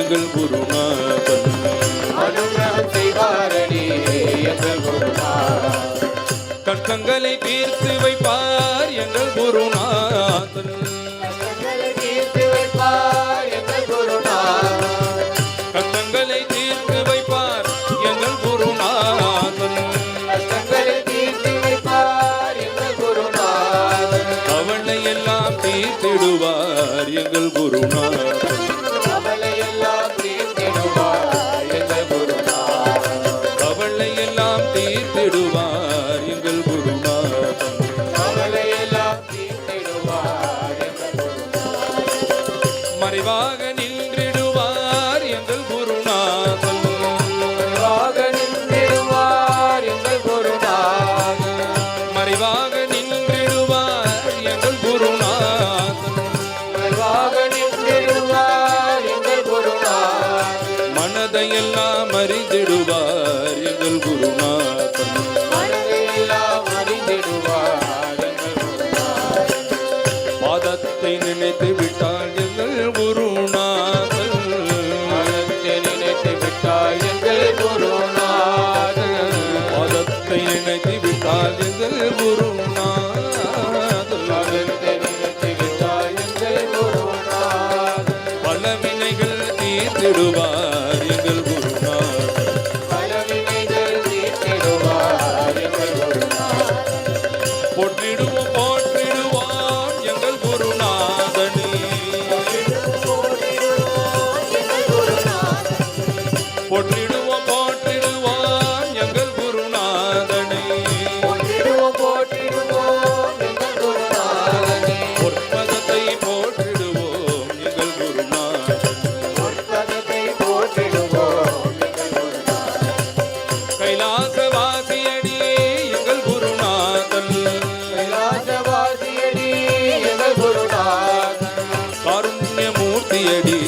எங்கள் குருநாதன் அனுகிரகம் செய்வாரடி எங்கள் குருநாதன். கஷ்டங்களை தீர்த்து வைப்பார் எங்கள் குருநாதன். கஷ்டங்களை தீர்த்து வைப்பார் எங்கள் குருநாதன். கஷ்டங்களை தீர்த்து வைப்பார் எங்கள் குருநாதன். கஷ்டங்களை தீர்த்து வைப்பார் எங்கள் குருநாதன். கவலை எல்லாம் தீர்த்திடுவார் எங்கள் குருநாதன். கவலை எல்லாம் தீர்த்திடுவார் எங்கள் குருநாதன். கவலை எல்லாம் தீர்த்திடுவார் எங்கள் குருநாதன். கவலை எல்லாம் தீர்த்திடுவார் எங்கள் குருநாதன். மறைவாக நின்றிடுவார் எங்கள் குருநாதன். மறைவாக நின்றிடுவார் எங்கள் குருநாதன். மறைவாக நின்றிடுவார் எங்கள் குருநாதன். மறைவாக நின்றிடுவார் எங்கள் குருநாதன். மனதையெல்லாம் அறிந்திடுவார் எங்கள் குருநாதன். மனதையெல்லாம் அறிந்திடுவார் எங்கள் குருநாதன். பாதத்தை நினைத்து விட்டால் எங்கள் குருநாதன். மனத்தை நினைத்து விட்டால் எங்கள் குருநாதன். பாதத்தை நினைத்து விட்டால் எங்கள் குருநாதன். மனத்தை நினைத்து விட்டால் எங்கள் குருநாதன். பல வினைகள் தீர்த்திடுவார் எங்கள் குருநாதன். பலவினைகள் தீர்த்திடுவார் எங்கள் குருநாதன். போற்றிடுவோம் போற்றிடுவோம் எங்கள் குருநாதனே. போற்றிடுவோம் போற்றிடுவோம் எங்கள் குருநாதனே. போற்றிடுவோம் போற்றிடுவோம் எங்கள் குருநாதனே. பொற்பதத்தை போற்றிடுவோம் எங்கள் குருநாதன். பொற்பதத்தை போற்றிடுவோம் எங்கள் குருநாதன். கைலாசவாசியடி எங்கள் குருநாதன். கைலாசவாசியடி எங்கள் குருநாதன். காருண்யமூர்த்தியடி